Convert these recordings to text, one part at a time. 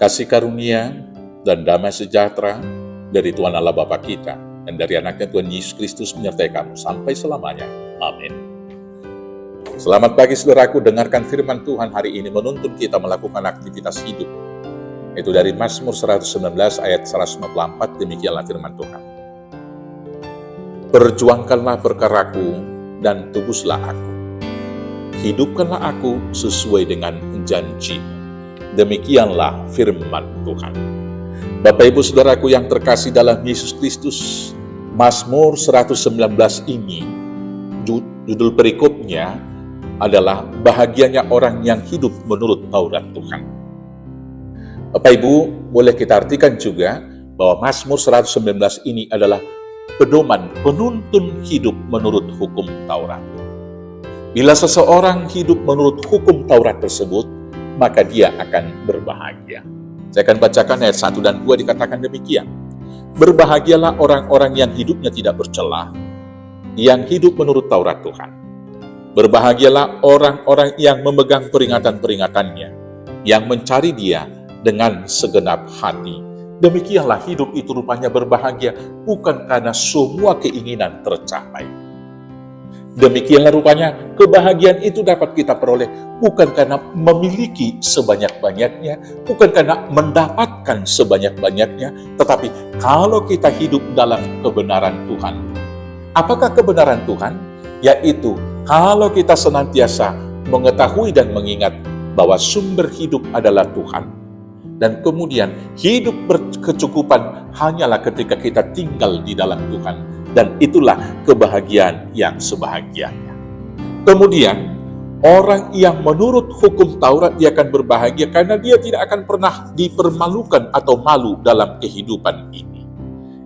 Kasih karunia dan damai sejahtera dari Tuhan Allah Bapa kita dan dari anaknya Tuhan Yesus Kristus menyertai kamu sampai selamanya. Amin. Selamat pagi saudaraku, dengarkan firman Tuhan hari ini menuntun kita melakukan aktivitas hidup. Itu dari Mazmur 119 ayat 154, demikianlah firman Tuhan. Perjuangkanlah perkaraku dan tebuslah aku. Hidupkanlah aku sesuai dengan janji. Demikianlah firman Tuhan. Bapak Ibu Saudaraku yang terkasih dalam Yesus Kristus, Mazmur 119 ini, judul perikopnya adalah bahagianya orang yang hidup menurut Taurat Tuhan. Bapak Ibu, boleh kita artikan juga bahwa Mazmur 119 ini adalah pedoman penuntun hidup menurut hukum Taurat. Bila seseorang hidup menurut hukum Taurat tersebut, maka dia akan berbahagia. Saya akan bacakan ayat 1 dan 2, dikatakan demikian. Berbahagialah orang-orang yang hidupnya tidak bercelah, yang hidup menurut Taurat Tuhan. Berbahagialah orang-orang yang memegang peringatan-peringatannya, yang mencari Dia dengan segenap hati. Demikianlah hidup itu rupanya berbahagia, bukan karena semua keinginan tercapai. Demikianlah rupanya kebahagiaan itu dapat kita peroleh bukan karena memiliki sebanyak-banyaknya, bukan karena mendapatkan sebanyak-banyaknya, tetapi kalau kita hidup dalam kebenaran Tuhan. Apakah kebenaran Tuhan? Yaitu kalau kita senantiasa mengetahui dan mengingat bahwa sumber hidup adalah Tuhan. Dan kemudian hidup berkecukupan hanyalah ketika kita tinggal di dalam Tuhan. Dan itulah kebahagiaan yang sebahagianya. Kemudian, orang yang menurut hukum Taurat dia akan berbahagia karena dia tidak akan pernah dipermalukan atau malu dalam kehidupan ini.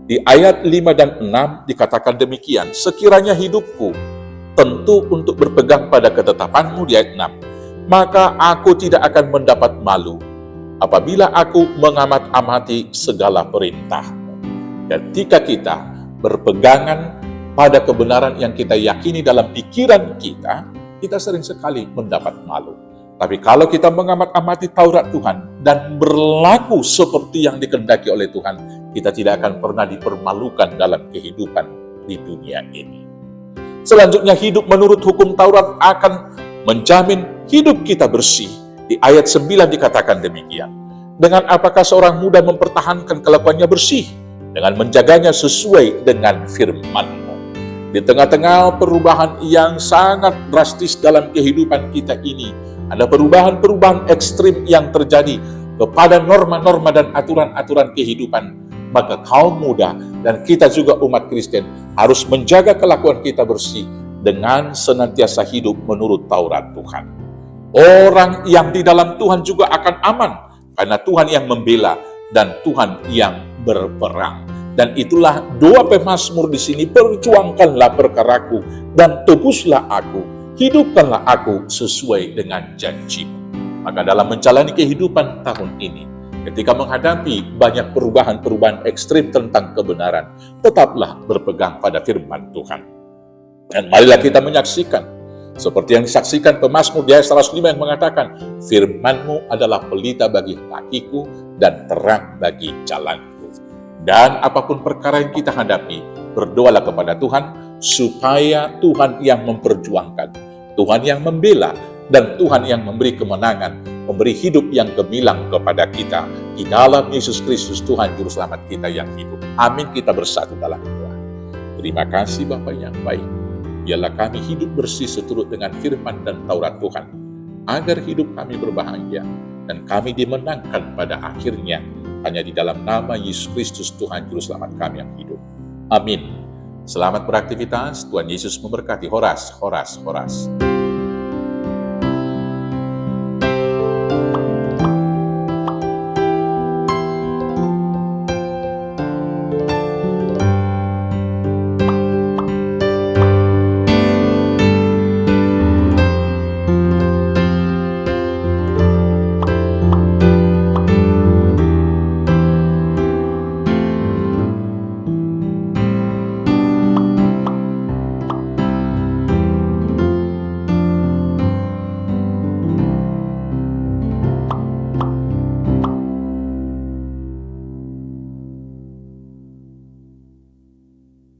Di ayat 5 dan 6 dikatakan demikian, sekiranya hidupku tentu untuk berpegang pada ketetapanmu, di ayat 6, maka aku tidak akan mendapat malu apabila aku mengamat-amati segala perintahmu. Dan jika kita berpegangan pada kebenaran yang kita yakini dalam pikiran kita, kita sering sekali mendapat malu. Tapi kalau kita mengamat-amati Taurat Tuhan dan berlaku seperti yang dikehendaki oleh Tuhan, kita tidak akan pernah dipermalukan dalam kehidupan di dunia ini. Selanjutnya, hidup menurut hukum Taurat akan menjamin hidup kita bersih. Di ayat 9 dikatakan demikian. Dengan apakah seorang muda mempertahankan kelakuannya bersih? Dengan menjaganya sesuai dengan firman-Mu. Di tengah-tengah perubahan yang sangat drastis dalam kehidupan kita ini, ada perubahan-perubahan ekstrim yang terjadi kepada norma-norma dan aturan-aturan kehidupan, maka kaum muda dan kita juga umat Kristen harus menjaga kelakuan kita bersih dengan senantiasa hidup menurut Taurat Tuhan. Orang yang di dalam Tuhan juga akan aman, karena Tuhan yang membela dan Tuhan yang berperang. Dan itulah doa pemazmur di sini, perjuangkanlah perkaraku dan tebuslah aku, hidupkanlah aku sesuai dengan janji-Mu. Maka dalam menjalani kehidupan tahun ini, ketika menghadapi banyak perubahan-perubahan ekstrim tentang kebenaran, tetaplah berpegang pada firman Tuhan. Dan marilah kita menyaksikan, seperti yang disaksikan pemazmur di ayat 105 yang mengatakan, firman-Mu adalah pelita bagi kakiku dan terang bagi jalanku. Dan apapun perkara yang kita hadapi, berdoalah kepada Tuhan, supaya Tuhan yang memperjuangkan, Tuhan yang membela, dan Tuhan yang memberi kemenangan, memberi hidup yang gemilang kepada kita. Di dalam Yesus Kristus, Tuhan Juru Selamat kita yang hidup. Amin, kita bersatu dalam doa. Terima kasih Bapa yang baik. Biarlah kami hidup bersih seturut dengan firman dan Taurat Tuhan, agar hidup kami berbahagia, dan kami dimenangkan pada akhirnya, hanya di dalam nama Yesus Kristus Tuhan Juru Selamat kami yang hidup. Amin. Selamat beraktivitas, Tuhan Yesus memberkati. Horas, horas, horas.